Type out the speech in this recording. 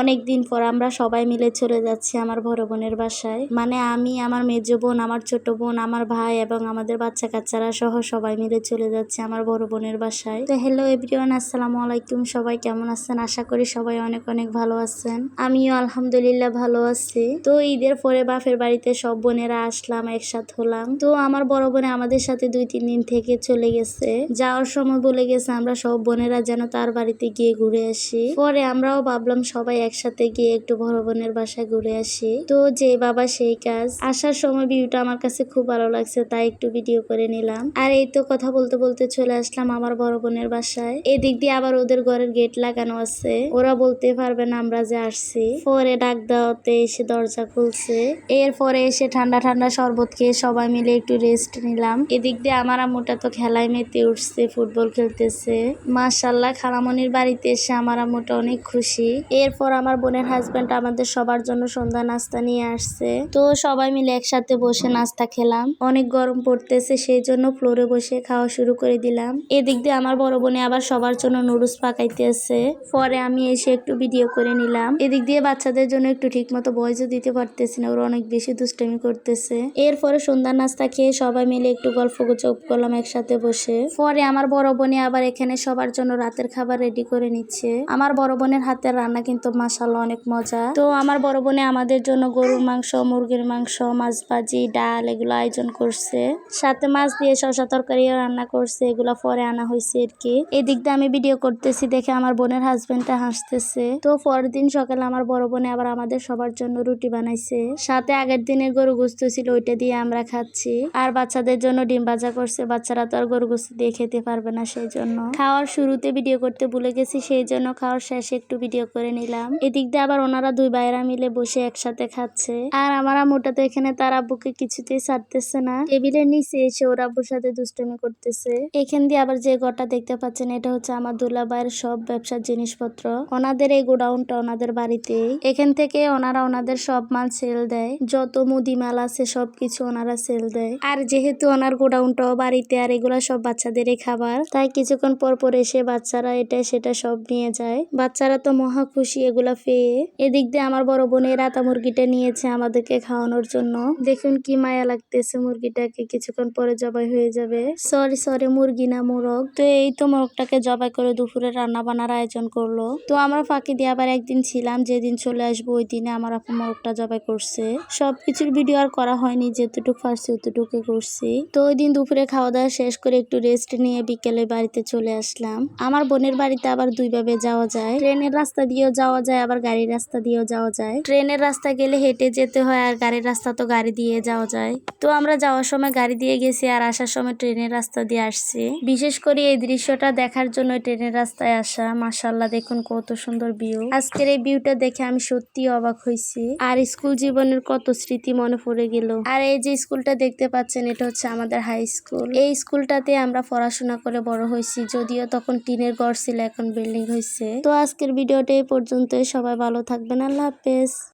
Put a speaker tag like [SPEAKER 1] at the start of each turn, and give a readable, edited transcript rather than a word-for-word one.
[SPEAKER 1] অনেকদিন পর আমরা সবাই মিলে চলে যাচ্ছি আমার বড় বোনের বাসায়। মানে আমি, আমার মেজো বোন, আমার ছোট বোন, আমার ভাই এবং আমাদের বাচ্চা কাচ্চারা সহ সবাই মিলে চলে যাচ্ছে আমার বড় বোনের বাসায়। তো হ্যালো এভরিওয়ান, আসসালামু আলাইকুম। সবাই কেমন আছেন? আশা করি সবাই অনেক অনেক ভালো আছেন। আমিও আলহামদুলিল্লাহ ভালো আছি। তো ঈদের পরে বাপের বাড়িতে সব বোনেরা আসলাম, একসাথে হলাম। তো আমার বড় বোনে আমাদের সাথে 2-3 দিন থেকে চলে গেছে। যাওয়ার সময় বলে গেছে আমরা সব বোনেরা যেন তার বাড়িতে গিয়ে ঘুরে আসি। পরে আমরাও ভাবলাম সবাই একসাথে গিয়ে একটু বড় বোনের বাসায় ঘুরে আসি। তো যে বাবা সেই কাজ। আসার সময় ভিউটা আমার কাছে খুব ভালো লাগছে, তাই একটু ভিডিও করে নিলাম। আর এই তো কথা বলতে বলতে চলে আসলাম আমার বড় বোনের বাসায়। এদিক দিয়ে আবার ওদের ঘরের গেট লাগানো আছে, ওরা বলতে পারবে না আমরা যে আসছি। পরে ডাক দেওয়াতে এসে দরজা খুলছে। এরপরে এসে ঠান্ডা ঠান্ডা শরবত খেয়ে সবাই মিলে একটু রেস্ট নিলাম। এদিক দিয়ে আমার আম্মুটা তো খেলায় মেতে উঠছে, ফুটবল খেলতেছে। মাশাআল্লাহ, খালামনির বাড়িতে এসে আমার আম্মুটা অনেক খুশি। এরপর আমার বোনের হাজবেন্ড আমাদের সবার জন্য সন্ধ্যা নাস্তা নিয়ে আসছে। তো সবাই মিলে একসাথে বসে নাস্তা খেলাম। অনেক গরম পড়তেছে, সেই জন্য ফ্লোরে বসে খাওয়া শুরু করে দিলাম। এদিক দিয়ে আমার বড় বোনে আবার সবার জন্য নুডলস পাকাইতেছে। পরে আমি এসে একটু ভিডিও করে নিলাম। এদিক দিয়ে বাচ্চাদের জন্য একটু ঠিক মতো ভয়েসও দিতে পারতেছি না, ওরা অনেক বেশি দুষ্টামি করতেছে। এরপরে সন্ধ্যা নাস্তা খেয়ে সবাই মিলে একটু গল্প গুজব করলাম একসাথে বসে। পরে আমার বড় বোনে আবার এখানে সবার জন্য রাতের খাবার রেডি করে নিচ্ছে। আমার বড় বোনের হাতের রান্না কিন্তু মাশাআল্লাহ অনেক মজা। তো আমার বড় বোনে আমাদের জন্য গরুর মাংস, মুরগির মাংস, মাছ ভাজি, ডাল এগুলো আয়োজন করছে। সাথে মাছ দিয়ে শসা তরকারিও রান্না করছে, এগুলো পরে আনা হয়েছে আর কি। এদিক দিয়ে আমি ভিডিও করতেছি দেখে আমার বোনের হাজবেন্ডটা হাসতেছে। তো পরের দিন সকালে আমার বড় বোনে আবার আমাদের সবার জন্য রুটি বানাইছে। সাথে আগের দিনের গরু গোস্ত ছিল, ওইটা দিয়ে আমরা খাচ্ছি। আর বাচ্চাদের জন্য ডিম ভাজা করছে, বাচ্চারা তো আর গরু গোস্ত দিয়ে খেতে পারবে না, সেই জন্য। খাওয়ার শুরুতে ভিডিও করতে ভুলে গেছি, সেই জন্য খাওয়ার শেষে একটু ভিডিও করে নিলাম। এদিক দিয়ে আবার ওনারা দুই ভাইরা মিলে বসে একসাথে খাচ্ছে। আর আমার আম্মুটা তো এখানে তার আব্বুকে কিছুতেই ছাড়তেছে না, টেবিলের নিচে এসে ওর আব্বুর সাথে দুষ্টুমি করতেছে। এখান দিয়ে আবার যে ঘরটা দেখতে পাচ্ছেন, এটা হচ্ছে আমার দুলাভাইয়ের সব ব্যবসার জিনিসপত্র। ওনাদের এই গোডাউনটা ওনাদের বাড়িতেই। এখান থেকে ওনারা ওনাদের সব মাল সেল দেয়, যত মুদি মাল আছে সবকিছু ওনারা সেল দেয়। আর যেহেতু ওনার গোডাউনটাও বাড়িতে, আর এগুলা সব বাচ্চাদেরই খাবার, তাই কিছুক্ষণ পর পর এসে বাচ্চারা এটা সেটা সব নিয়ে যায়। বাচ্চারা তো মহা খুশি এগুলা পেয়ে। এদিক দিয়ে আমার বড় বোনের রাতা মুরগিটা নিয়েছে আমাদেরকে খাওয়ানোর জন্য। দেখুন কি মায়া লাগতেছে মুরগিটাকে, কিছুক্ষণ পরে জবাই হয়ে যাবে। সরি মুরগি না, মোরগ। তো এই তো মোরগটাকে জবাই করে দুপুরে রান্না বান্নার আয়োজন করলো। তো আমরা ফাঁকি দিয়ে আবার একদিন ছিলাম, যেদিন চলে আসবো ওই দিনে আমার আপু মোরগটা জবাই করছে। সবকিছুর ভিডিও আর করা হয়নি, যেতটুকু পারছি অতটুকু করছি। তো ওই দিন দুপুরে খাওয়া দাওয়া শেষ করে একটু রেস্ট নিয়ে বিকেলে বাড়িতে চলে আসলাম। আমার বোনের বাড়িতে আবার দুইভাবে যাওয়া যায়, ট্রেনের রাস্তা দিয়েও যাওয়া যায়, আবার গাড়ির রাস্তা দিয়েও যাওয়া যায়। ট্রেনের রাস্তা গেলে হেঁটে যেতে হয়, আর গাড়ির রাস্তা তো গাড়ি দিয়ে যাওয়া যায়। তো আমরা যাওয়ার সময় গাড়ি দিয়ে গেছি, আর আসার সময় ট্রেনের রাস্তা দিয়ে আসছি। বিশেষ করে এই দৃশ্যটা দেখার জন্য ট্রেনের রাস্তায় আসা। মাশাআল্লাহ, দেখুন কত সুন্দর ভিউ। আজকের এই ভিউটা দেখে আমি সত্যি অবাক হয়েছি, আর স্কুল জীবনের কত স্মৃতি মনে পড়ে গেল। আর এই যে স্কুলটা দেখতে পাচ্ছেন, এটা হচ্ছে আমাদের হাই স্কুল। এই স্কুলটাতে আমরা পড়াশোনা করে বড় হয়েছি, যদিও তখন টিনের ঘর ছিল, এখন বিল্ডিং হয়েছে। তো আজকের ভিডিওটা এই পর্যন্তই। সবাই ভালো থাকবেন, আল্লাহ হাফেজ।